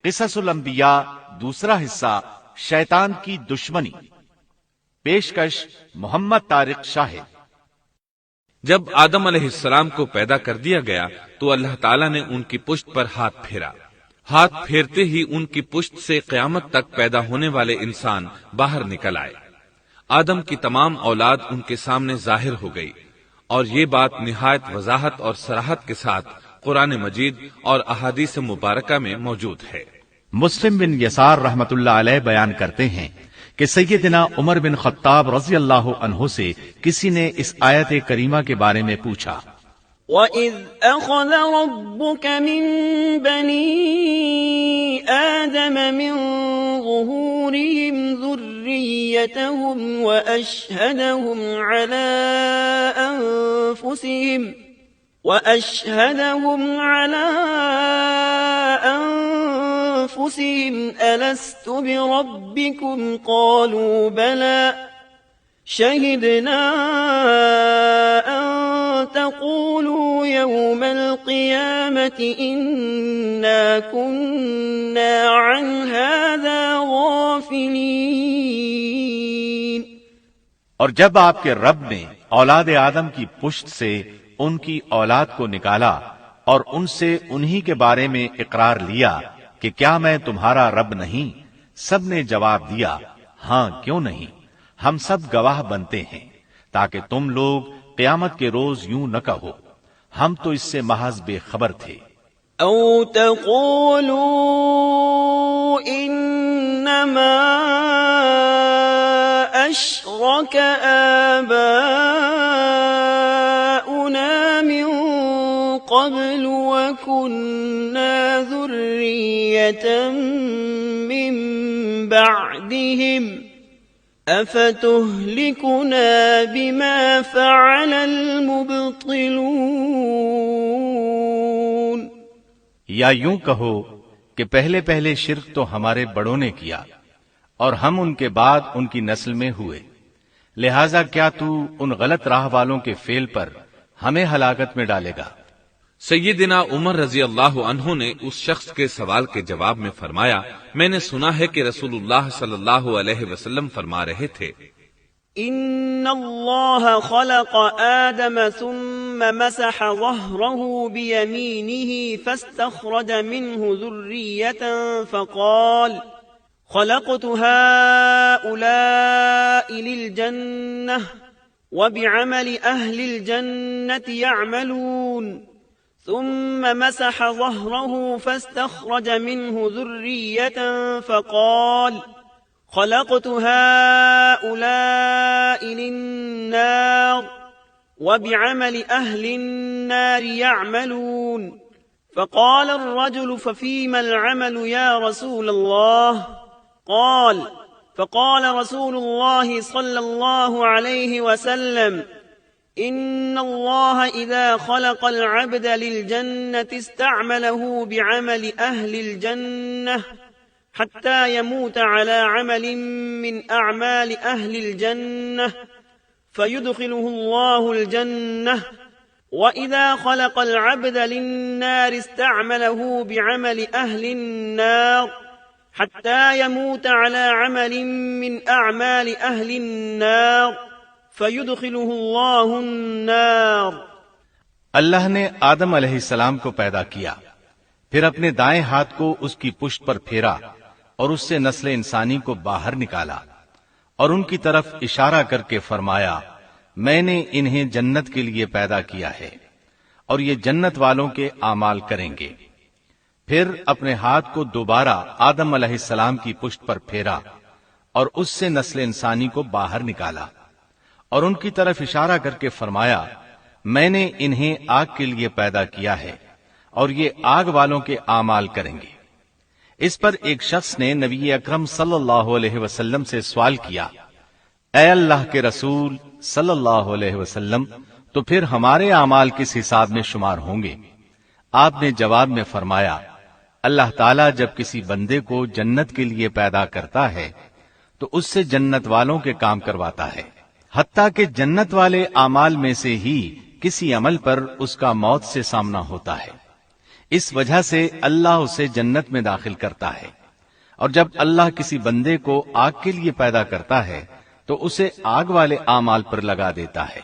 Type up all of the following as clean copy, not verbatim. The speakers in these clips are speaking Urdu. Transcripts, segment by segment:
قصص الانبیاء دوسرا حصہ شیطان کی دشمنی، پیشکش محمد طارق شاہد۔ جب آدم علیہ السلام کو پیدا کر دیا گیا تو اللہ تعالیٰ نے ان کی پشت پر ہاتھ پھیرا۔ ہاتھ پھیرتے ہی ان کی پشت سے قیامت تک پیدا ہونے والے انسان باہر نکل آئے۔ آدم کی تمام اولاد ان کے سامنے ظاہر ہو گئی، اور یہ بات نہایت وضاحت اور صراحت کے ساتھ قرآن مجید اور احادیث مبارکہ میں موجود ہے۔ مسلم بن یسار رحمت اللہ علیہ بیان کرتے ہیں کہ سیدنا عمر بن خطاب رضی اللہ عنہ سے کسی نے اس آیت کریمہ کے بارے میں پوچھا، وَإِذْ أَخَذَ رَبُّكَ مِن بَنِي آدَمَ مِن ظُهُورِهِمْ ذُرِّيَّتَهُمْ وَأَشْهَدَهُمْ عَلَىٰ أَنفُسِهِمْ أَلَسْتُ بِرَبِّكُمْ قَالُوا بَلَىٰ شَهِدْنَا أَن تَقُولُوا يَوْمَ الْقِيَامَةِ إِنَّا كُنَّا عَنْ هَٰذَا غَافِلِينَ۔ اور جب آپ کے رب نے اولاد آدم کی پشت سے ان کی اولاد کو نکالا اور ان سے انہی کے بارے میں اقرار لیا کہ کیا میں تمہارا رب نہیں، سب نے جواب دیا، ہاں کیوں نہیں، ہم سب گواہ بنتے ہیں، تاکہ تم لوگ قیامت کے روز یوں نہ کہو ہم تو اس سے محض بے خبر تھے۔ او تقولوا انما اشرك آباؤنا من قبل وكنا ذرية من بعدهم افتهلكنا بما فعل المبطلون۔ یا یوں کہو کہ پہلے پہلے شرک تو ہمارے بڑوں نے کیا اور ہم ان کے بعد ان کی نسل میں ہوئے، لہذا کیا تو ان غلط راہ والوں کے فعل پر ہمیں ہلاکت میں ڈالے گا؟ سیدنا عمر رضی اللہ عنہ نے اس شخص کے سوال کے جواب میں فرمایا، میں نے سنا ہے کہ رسول اللہ صلی اللہ علیہ وسلم فرما رہے تھے، ان اللہ خلق آدم ثم مسح ظهره بيمينه فاستخرج منه ذرية فقال خلقت هؤلاء للجنة وبعمل أهل الجنة يعملون، ثم مسح ظهره فاستخرج منه ذرية فقال خلقت هؤلاء للنار وبعمل أهل النار يعملون، فقال الرجل ففيما العمل يا رسول الله؟ فقال رسول الله صلى الله عليه وسلم إن الله إذا خلق العبد للجنة استعمله بعمل أهل الجنة حتى يموت على عمل من أعمال أهل الجنة فيدخله الله الجنة، وإذا خلق العبد للنار استعمله بعمل أهل النار حتى يموت على عمل من أعمال أهل النار فيدخله الله النار۔ اللہ نے آدم علیہ السلام کو پیدا کیا، پھر اپنے دائیں ہاتھ کو اس کی پشت پر پھیرا اور اس سے نسل انسانی کو باہر نکالا اور ان کی طرف اشارہ کر کے فرمایا، میں نے انہیں جنت کے لیے پیدا کیا ہے اور یہ جنت والوں کے اعمال کریں گے۔ پھر اپنے ہاتھ کو دوبارہ آدم علیہ السلام کی پشت پر پھیرا اور اس سے نسل انسانی کو باہر نکالا اور ان کی طرف اشارہ کر کے فرمایا، میں نے انہیں آگ کے لیے پیدا کیا ہے اور یہ آگ والوں کے اعمال کریں گے۔ اس پر ایک شخص نے نبی اکرم صلی اللہ علیہ وسلم سے سوال کیا، اے اللہ کے رسول صلی اللہ علیہ وسلم، تو پھر ہمارے اعمال کس حساب میں شمار ہوں گے؟ آپ نے جواب میں فرمایا، اللہ تعالیٰ جب کسی بندے کو جنت کے لیے پیدا کرتا ہے تو اس سے جنت والوں کے کام کرواتا ہے، حتیٰ کہ جنت والے اعمال میں سے ہی کسی عمل پر اس کا موت سے سامنا ہوتا ہے۔ اس وجہ سے اللہ اسے جنت میں داخل کرتا ہے، اور جب اللہ کسی بندے کو آگ کے لیے پیدا کرتا ہے تو اسے آگ والے اعمال پر لگا دیتا ہے،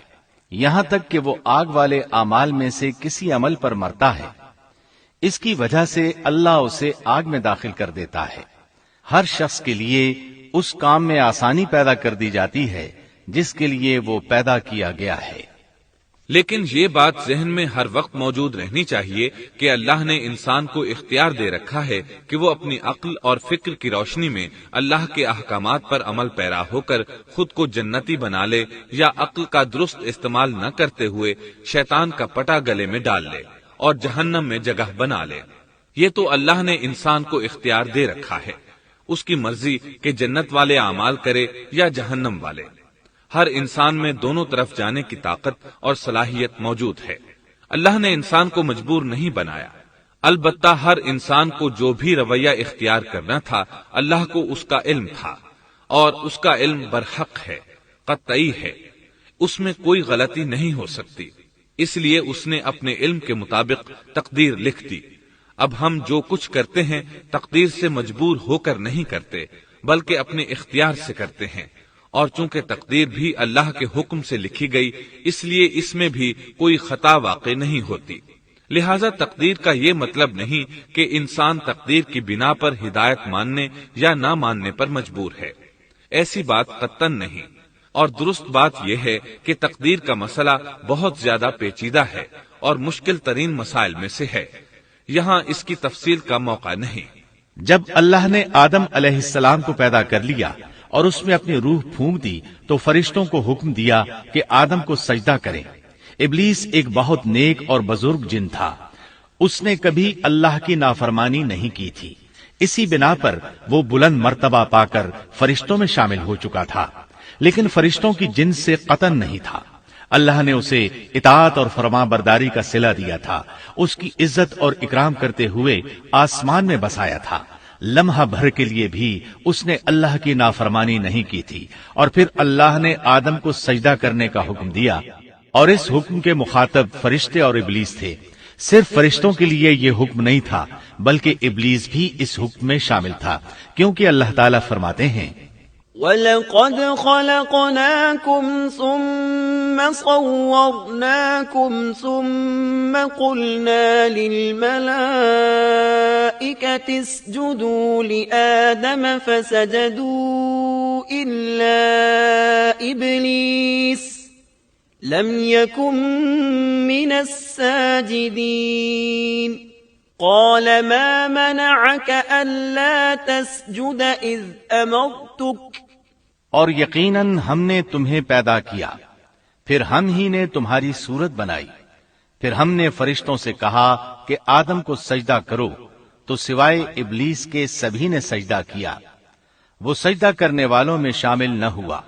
یہاں تک کہ وہ آگ والے اعمال میں سے کسی عمل پر مرتا ہے، اس کی وجہ سے اللہ اسے آگ میں داخل کر دیتا ہے۔ ہر شخص کے لیے اس کام میں آسانی پیدا کر دی جاتی ہے جس کے لیے وہ پیدا کیا گیا ہے۔ لیکن یہ بات ذہن میں ہر وقت موجود رہنی چاہیے کہ اللہ نے انسان کو اختیار دے رکھا ہے کہ وہ اپنی عقل اور فکر کی روشنی میں اللہ کے احکامات پر عمل پیرا ہو کر خود کو جنتی بنا لے، یا عقل کا درست استعمال نہ کرتے ہوئے شیطان کا پٹا گلے میں ڈال لے اور جہنم میں جگہ بنا لے۔ یہ تو اللہ نے انسان کو اختیار دے رکھا ہے، اس کی مرضی کہ جنت والے اعمال کرے یا جہنم والے۔ ہر انسان میں دونوں طرف جانے کی طاقت اور صلاحیت موجود ہے۔ اللہ نے انسان کو مجبور نہیں بنایا، البتہ ہر انسان کو جو بھی رویہ اختیار کرنا تھا اللہ کو اس کا علم تھا، اور اس کا علم برحق ہے، قطعی ہے، اس میں کوئی غلطی نہیں ہو سکتی، اس لیے اس نے اپنے علم کے مطابق تقدیر لکھ دی۔ اب ہم جو کچھ کرتے ہیں تقدیر سے مجبور ہو کر نہیں کرتے، بلکہ اپنے اختیار سے کرتے ہیں، اور چونکہ تقدیر بھی اللہ کے حکم سے لکھی گئی اس لیے اس میں بھی کوئی خطا واقع نہیں ہوتی۔ لہذا تقدیر کا یہ مطلب نہیں کہ انسان تقدیر کی بنا پر ہدایت ماننے یا نہ ماننے پر مجبور ہے، ایسی بات قطعاً نہیں۔ اور درست بات یہ ہے کہ تقدیر کا مسئلہ بہت زیادہ پیچیدہ ہے اور مشکل ترین مسائل میں سے ہے، یہاں اس کی تفصیل کا موقع نہیں۔ جب اللہ نے آدم علیہ السلام کو پیدا کر لیا اور اس میں اپنی روح پھونک دی تو فرشتوں کو حکم دیا کہ آدم کو سجدہ کریں۔ ابلیس ایک بہت نیک اور بزرگ جن تھا، اس نے کبھی اللہ کی نافرمانی نہیں کی تھی، اسی بنا پر وہ بلند مرتبہ پا کر فرشتوں میں شامل ہو چکا تھا، لیکن فرشتوں کی جنس سے قطعاً نہیں تھا۔ اللہ نے اسے اطاعت اور فرما برداری کا صلہ دیا تھا، اس کی عزت اور اکرام کرتے ہوئے آسمان میں بسایا تھا، لمحہ بھر کے لیے بھی اس نے اللہ کی نافرمانی نہیں کی تھی، اور پھر اللہ نے آدم کو سجدہ کرنے کا حکم دیا، اور اس حکم کے مخاطب فرشتے اور ابلیس تھے۔ صرف فرشتوں کے لیے یہ حکم نہیں تھا بلکہ ابلیس بھی اس حکم میں شامل تھا، کیونکہ اللہ تعالیٰ فرماتے ہیں وَلَقَدْ خَلَقْنَاكُمْ ثُمَّ صَوَّرْنَاكُمْ ثُمَّ قُلْنَا لِلْمَلَائِكَةِ اسْجُدُوا لِآدَمَ فَسَجَدُوا إِلَّا إِبْلِيسَ لَمْ يَكُنْ مِنَ السَّاجِدِينَ قَالَ مَا مَنَعَكَ أَلَّا تَسْجُدَ إِذْ أَمَرْتُكَ اور یقیناً ہم نے تمہیں پیدا کیا، پھر ہم ہی نے تمہاری صورت بنائی، پھر ہم نے فرشتوں سے کہا کہ آدم کو سجدہ کرو، تو سوائے ابلیس کے سبھی نے سجدہ کیا، وہ سجدہ کرنے والوں میں شامل نہ ہوا۔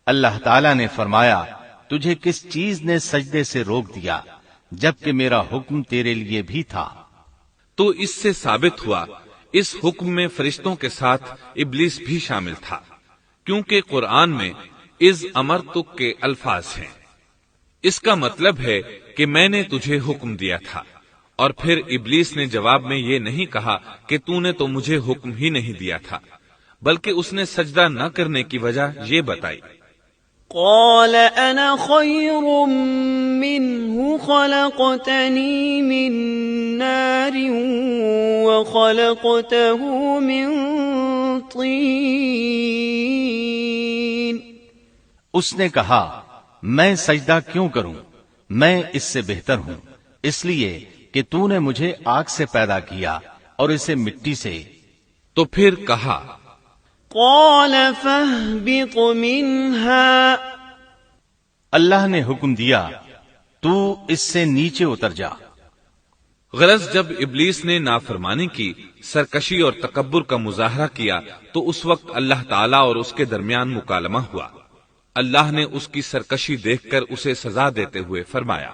اللہ تعالیٰ نے فرمایا، تجھے کس چیز نے سجدے سے روک دیا جبکہ میرا حکم تیرے لیے بھی تھا؟ تو اس سے ثابت ہوا اس حکم میں فرشتوں کے ساتھ ابلیس بھی شامل تھا، کیونکہ قرآن میں از امرتک کے الفاظ ہیں۔ اس کا مطلب ہے کہ میں نے تجھے حکم دیا تھا، اور پھر ابلیس نے جواب میں یہ نہیں کہا کہ تو نے تو مجھے حکم ہی نہیں دیا تھا، بلکہ اس نے سجدہ نہ کرنے کی وجہ یہ بتائی۔ قال انا خير منه خلقتني من نار وخلقته من طين۔ اس نے کہا، میں سجدہ کیوں کروں، میں اس سے بہتر ہوں، اس لیے کہ تو نے مجھے آگ سے پیدا کیا اور اسے مٹی سے۔ تو پھر کہا، قال فاهبط منها، اللہ نے حکم دیا تو اس سے نیچے اتر جا۔ غرض جب ابلیس نے نافرمانی کی، سرکشی اور تکبر کا مظاہرہ کیا تو اس وقت اللہ تعالیٰ اور اس کے درمیان مکالمہ ہوا۔ اللہ نے اس کی سرکشی دیکھ کر اسے سزا دیتے ہوئے فرمایا،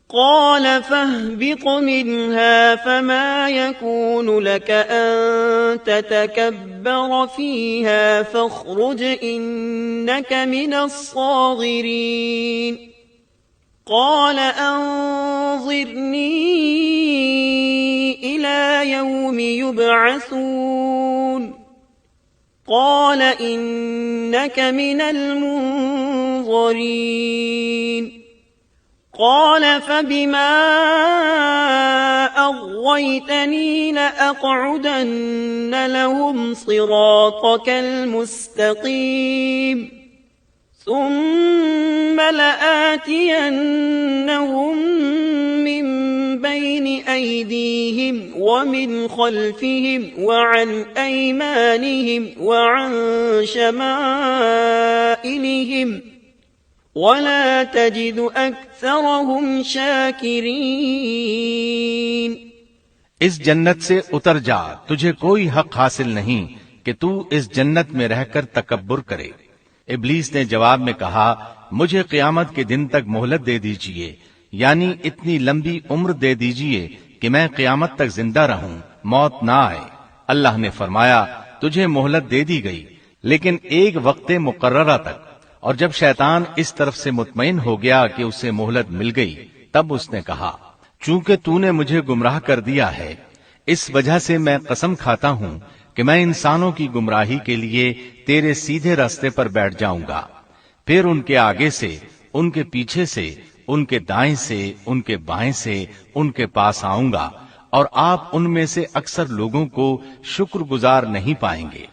قال فاهبط منها فما يكون لك أن تتكبر فيها فاخرج إنك من الصاغرين۔ قال أنظرني إلى يوم يبعثون قال إنك من المنظرين قال فبما أغويتني لأقعدن لهم صراطك المستقيم ثم لآتينهم من بين أيديهم ومن خلفهم وعن أيمانهم وعن شمائلهم ولا تجد أكثرهم شاكرين۔ اس جنت سے اتر جا، تجھے کوئی حق حاصل نہیں کہ تو اس جنت میں رہ کر تکبر کرے۔ ابلیس نے جواب میں کہا، مجھے قیامت کے دن تک مہلت دے دیجئے، یعنی اتنی لمبی عمر دے دیجئے کہ میں قیامت تک زندہ رہوں، موت نہ آئے۔ اللہ نے فرمایا، تجھے مہلت دے دی گئی لیکن ایک وقت مقررہ تک، اور جب شیطان اس طرف سے مطمئن ہو گیا کہ اسے مہلت مل گئی، تب اس نے کہا، چونکہ تو نے مجھے گمراہ کر دیا ہے، اس وجہ سے میں قسم کھاتا ہوں کہ میں انسانوں کی گمراہی کے لیے تیرے سیدھے راستے پر بیٹھ جاؤں گا، پھر ان کے آگے سے، ان کے پیچھے سے، ان کے دائیں سے، ان کے بائیں سے، ان کے پاس آؤں گا، اور آپ ان میں سے اکثر لوگوں کو شکر گزار نہیں پائیں گے۔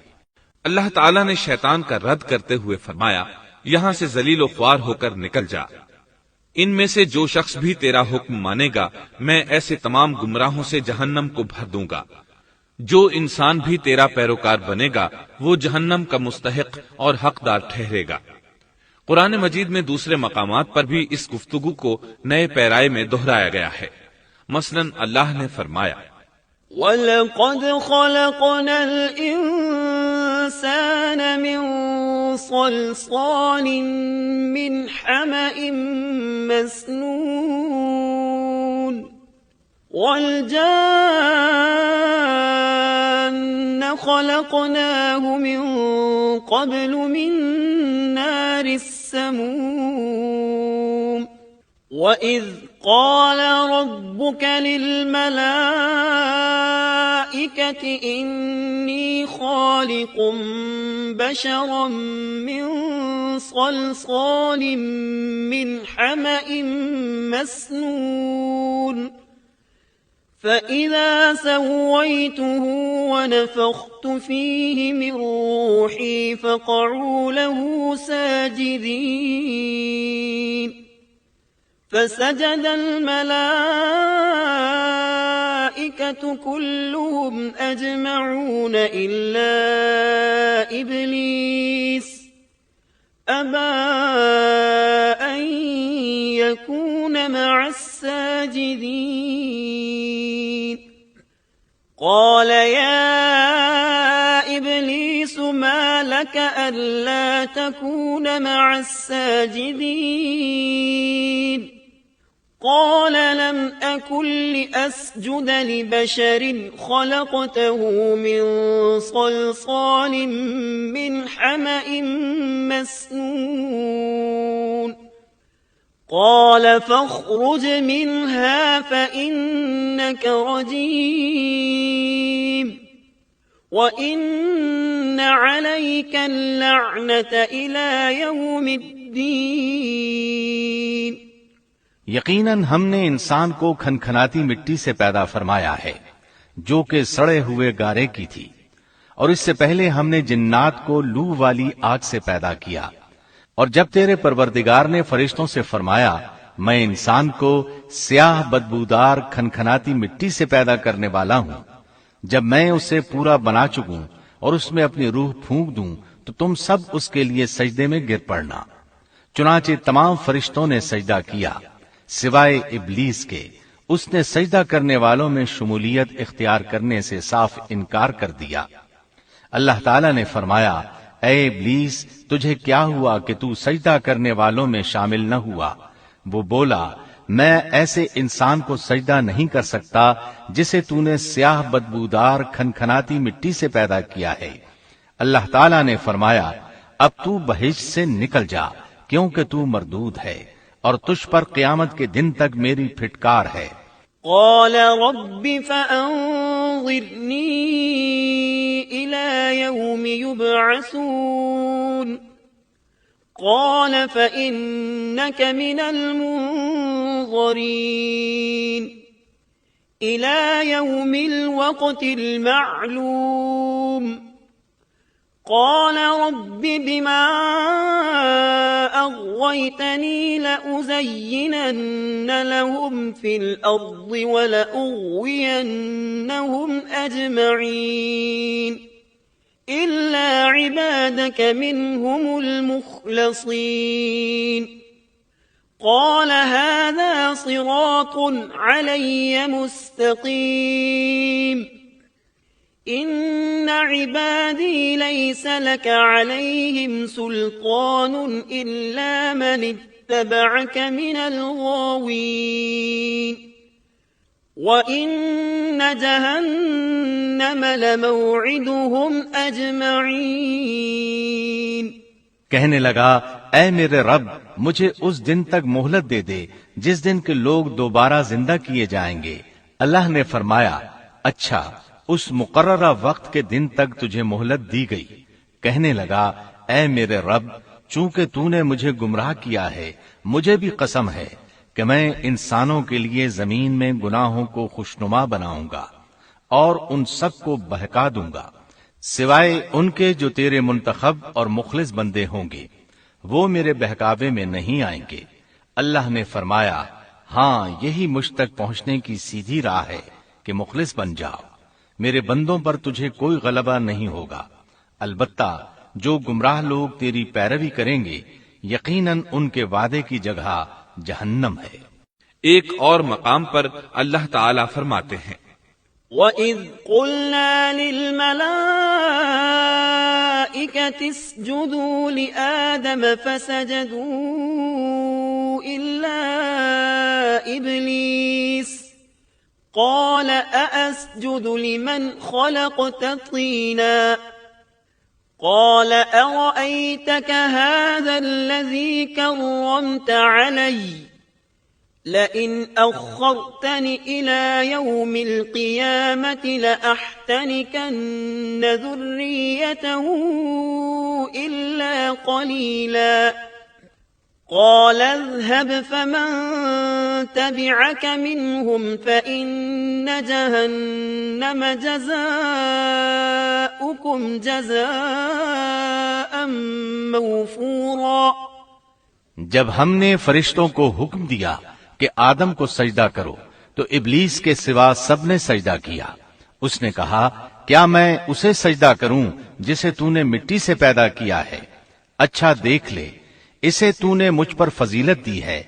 اللہ تعالیٰ نے شیطان کا رد کرتے ہوئے فرمایا، یہاں سے ذلیل و خوار ہو کر نکل جا، ان میں سے جو شخص بھی تیرا حکم مانے گا میں ایسے تمام گمراہوں سے جہنم کو بھر دوں گا۔ جو انسان بھی تیرا پیروکار بنے گا وہ جہنم کا مستحق اور حقدار ٹھہرے گا۔ قرآن مجید میں دوسرے مقامات پر بھی اس گفتگو کو نئے پیرائے میں دہرایا گیا ہے۔ مثلا اللہ نے فرمایا، وَلَقَدْ خَلَقْنَا الْإِنسَانَ مِنْ صَلْصَالٍ مِنْ حَمَإٍ مَسْنُونٍ وَالْجَانَّ خَلَقْنَاهُ مِنْ قَبْلُ مِنْ نَارِ السَّمُومِ وَإِذْ قَالَ رَبُّكَ لِلْمَلَائِكَةِ إِنِّي خَالِقٌ بَشَرًا مِّن صَلْصَالٍ مِّنْ حَمَإٍ مَّسْنُونٍ فَإِذَا سَوَّيْتُهُ وَنَفَخْتُ فِيهِ مِن رُّوحِي فَقَعُوا لَهُ سَاجِدِينَ فسجد الملائكة كلهم أجمعون إلا إبليس أبى أن يكون مع الساجدين قال يا إبليس ما لك ألا تكون مع الساجدين قال لم أكن لأسجد لبشر خلقته من صلصال من حمأ مسنون قال فاخرج منها فإنك رجيم وَإِنَّ عَلَيْكَ اللَّعْنَةَ إِلَى يَوْمِ الدِّينِ۔ یقیناً ہم نے انسان کو کھنکھناتی مٹی سے پیدا فرمایا ہے جو کہ سڑے ہوئے گارے کی تھی، اور اس سے پہلے ہم نے جنات کو لو والی آگ سے پیدا کیا، اور جب تیرے پروردگار نے فرشتوں سے فرمایا میں انسان کو سیاہ بدبودار کھنکھناتی مٹی سے پیدا کرنے والا ہوں، جب میں اسے پورا بنا چکوں اور اس میں اپنی روح پھونک دوں تو تم سب اس کے لیے سجدے میں گر پڑنا۔ چنانچہ تمام فرشتوں نے سجدہ کیا سوائے ابلیس کے، اس نے سجدہ کرنے والوں میں شمولیت اختیار کرنے سے صاف انکار کر دیا۔ اللہ تعالیٰ نے فرمایا، اے ابلیس تجھے کیا ہوا کہ تو سجدہ کرنے والوں میں شامل نہ ہوا؟ وہ بولا، میں ایسے انسان کو سجدہ نہیں کر سکتا جسے تو نے سیاہ بدبودار کھنکھناتی مٹی سے پیدا کیا ہے۔ اللہ تعالیٰ نے فرمایا، اب تو بہشت سے نکل جا کیونکہ تو مردود ہے، اور تجھ پر قیامت کے دن تک میری پھٹکار ہے۔ قال رب فأنظرني إلى يوم يبعثون قال فإنك من المنظرين إلى يوم الوقت المعلوم قال رب بما أغويتني لأزينن لهم في الأرض ولأغوينهم أجمعين إلا عبادك منهم المخلصين قال هذا صراط علي مستقيم إن عبادي ليس لك عليهم سلطان إلا من اتبعك من الغاوين وإن جهنم لموعدهم أجمعين۔ کہنے لگا اے میرے رب مجھے اس دن تک مہلت دے دے جس دن کے لوگ دوبارہ زندہ کیے جائیں گے۔ اللہ نے فرمایا اچھا، اس مقررہ وقت کے دن تک تجھے مہلت دی گئی۔ کہنے لگا اے میرے رب چونکہ تو نے مجھے گمراہ کیا ہے، مجھے بھی قسم ہے کہ میں انسانوں کے لیے زمین میں گناہوں کو خوشنما بناؤں گا اور ان سب کو بہکا دوں گا سوائے ان کے جو تیرے منتخب اور مخلص بندے ہوں گے، وہ میرے بہکاوے میں نہیں آئیں گے۔ اللہ نے فرمایا ہاں یہی مجھ تک پہنچنے کی سیدھی راہ ہے کہ مخلص بن جاؤ، میرے بندوں پر تجھے کوئی غلبہ نہیں ہوگا۔ البتہ جو گمراہ لوگ تیری پیروی کریں گے یقیناً ان کے وعدے کی جگہ جہنم ہے۔ ایک اور مقام پر اللہ تعالیٰ فرماتے ہیں وَإِذْ قُلْنَا لِلْمَلَائِكَةِ اسْجُدُوا لِآدَمَ فَسَجَدُوا إِلَّا إِبْلِيسَ قَالَ أَأَسْجُدُ لِمَنْ خَلَقْتَ طِينًا قَالَ أَرَأَيْتَكَ هَذَا الَّذِي كَرَّمْتَ عَلَيَّ لئن أخرتني إلى يوم القيامة لأحتنكن ذريته إلا قليلا قال اذهب فمن تبعك منهم فإن جهنم جزاؤكم جزاء موفورا۔ جب ہم نے فرشتوں کو حکم دیا کہ آدم کو سجدہ کرو تو ابلیس کے سوا سب نے سجدہ کیا۔ اس نے کہا کیا میں اسے سجدہ کروں جسے تو نے مٹی سے پیدا کیا ہے؟ اچھا دیکھ لے، اسے تو نے مجھ پر فضیلت دی ہے،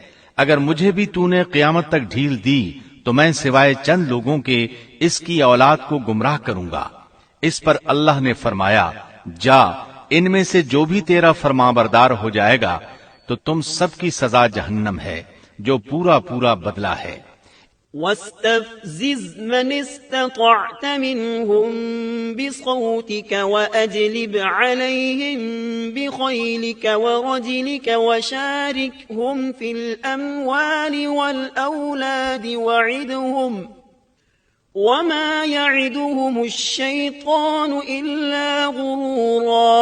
اگر مجھے بھی تو نے قیامت تک ڈھیل دی تو میں سوائے چند لوگوں کے اس کی اولاد کو گمراہ کروں گا۔ اس پر اللہ نے فرمایا جا، ان میں سے جو بھی تیرا فرمانبردار ہو جائے گا تو تم سب کی سزا جہنم ہے جو پورا پورا بدلہ ہے۔ واستفزز من استطعت منهم بصوتك وأجلب عليهم بخيلك ورجلك وشاركهم في الأموال والأولاد وعدهم وما يعدهم الشيطان إلا غرورا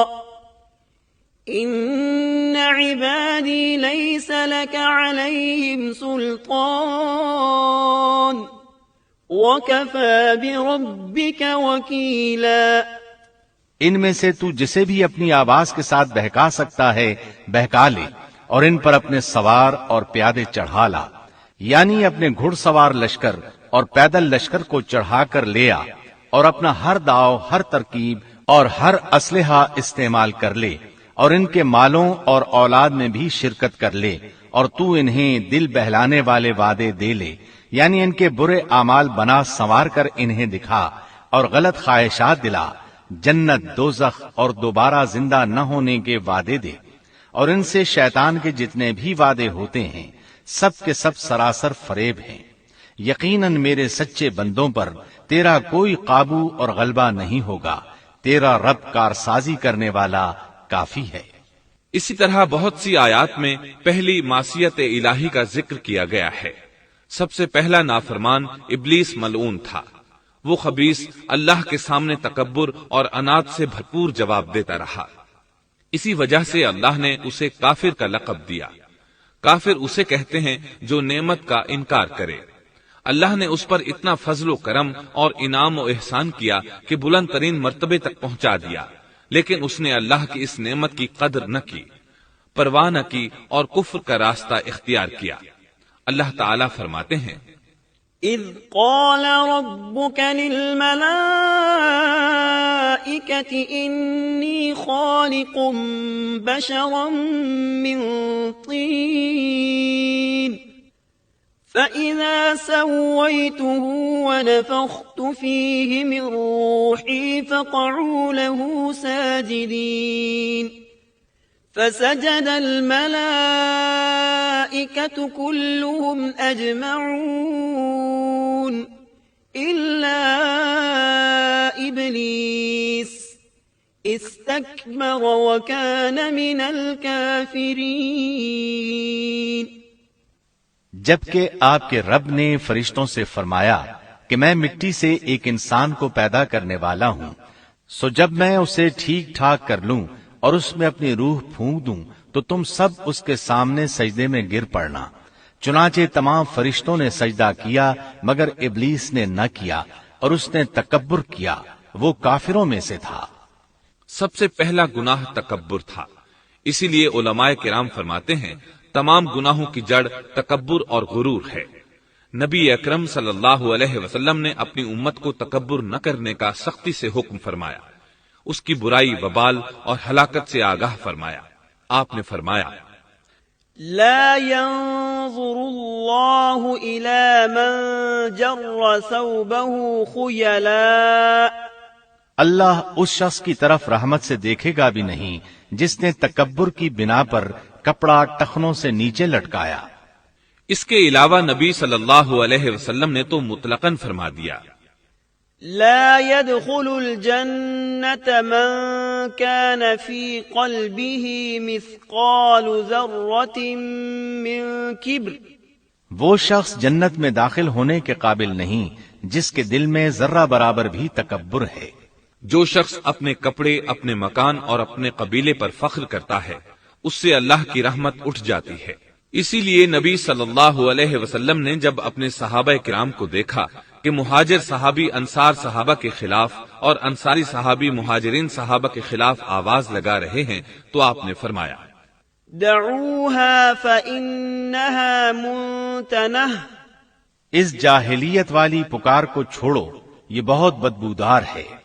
إن عبادي ليس لك عليهم سلطان وكفى بربك وكيلا۔ ان میں سے تو جسے بھی اپنی آواز کے ساتھ بہکا سکتا ہے بہکا لے، اور ان پر اپنے سوار اور پیادے چڑھا لا، یعنی اپنے گھڑ سوار لشکر اور پیدل لشکر کو چڑھا کر لے آ، اور اپنا ہر داؤ، ہر ترکیب اور ہر اسلحہ استعمال کر لے، اور ان کے مالوں اور اولاد میں بھی شرکت کر لے، اور تو انہیں دل بہلانے والے وعدے دے لے، یعنی ان کے برے اعمال بنا سنوار کر انہیں دکھا اور غلط خواہشات دلا، جنت، دوزخ اور دوبارہ زندہ نہ ہونے کے وعدے دے، اور ان سے شیطان کے جتنے بھی وعدے ہوتے ہیں سب کے سب سراسر فریب ہیں۔ یقیناً میرے سچے بندوں پر تیرا کوئی قابو اور غلبہ نہیں ہوگا، تیرا رب کارسازی کرنے والا کافی ہے۔ اسی طرح بہت سی آیات میں پہلی معصیت الہی کا ذکر کیا گیا ہے۔ سب سے پہلا نافرمان ابلیس ملعون تھا۔ وہ خبیث اللہ کے سامنے تکبر اور عناد سے بھرپور جواب دیتا رہا۔ اسی وجہ سے اللہ نے اسے کافر کا لقب دیا۔ کافر اسے کہتے ہیں جو نعمت کا انکار کرے۔ اللہ نے اس پر اتنا فضل و کرم اور انعام و احسان کیا کہ بلند ترین مرتبے تک پہنچا دیا، لیکن اس نے اللہ کی اس نعمت کی قدر نہ کی، پرواہ نہ کی اور کفر کا راستہ اختیار کیا۔ اللہ تعالیٰ فرماتے ہیں، إذ قال ربك للملائكة إني خالق بشرا من طين فإذا سويته ونفخت فيه من روحي فقعوا له ساجدين فسجد الملائكة كلهم أجمعون إلا إبليس استكبر وكان من الكافرين۔ جبکہ آپ کے رب نے فرشتوں سے فرمایا کہ میں مٹی سے ایک انسان کو پیدا کرنے والا ہوں، سو جب میں اسے ٹھیک ٹھاک کر لوں اور اس میں اپنی روح پھونک دوں تو تم سب اس کے سامنے سجدے میں گر پڑنا۔ چنانچہ تمام فرشتوں نے سجدہ کیا مگر ابلیس نے نہ کیا اور اس نے تکبر کیا، وہ کافروں میں سے تھا۔ سب سے پہلا گناہ تکبر تھا۔ اسی لیے علماء کرام فرماتے ہیں تمام گناہوں کی جڑ تکبر اور غرور ہے۔ نبی اکرم صلی اللہ علیہ وسلم نے اپنی امت کو تکبر نہ کرنے کا سختی سے حکم فرمایا، اس کی برائی، وبال اور ہلاکت سے آگاہ فرمایا۔ آپ نے فرمایا، لا ينظر الله إلى من جر ثوبه خيلاء، اللہ اس شخص کی طرف رحمت سے دیکھے گا بھی نہیں جس نے تکبر کی بنا پر کپڑا ٹخنوں سے نیچے لٹکایا۔ اس کے علاوہ نبی صلی اللہ علیہ وسلم نے تو مطلقاً فرما دیا، لا يدخل الجنة من كان في قلبه مثقال ذرة من كبر، وہ شخص جنت میں داخل ہونے کے قابل نہیں جس کے دل میں ذرہ برابر بھی تکبر ہے۔ جو شخص اپنے کپڑے، اپنے مکان اور اپنے قبیلے پر فخر کرتا ہے اس سے اللہ کی رحمت اٹھ جاتی ہے۔ اسی لیے نبی صلی اللہ علیہ وسلم نے جب اپنے صحابہ کرام کو دیکھا کہ مہاجر صحابی انصار صحابہ کے خلاف اور انصاری صحابی مہاجرین صحابہ کے خلاف آواز لگا رہے ہیں تو آپ نے فرمایا، دعوها فإنها منتنہ، اس جاہلیت والی پکار کو چھوڑو، یہ بہت بدبودار ہے۔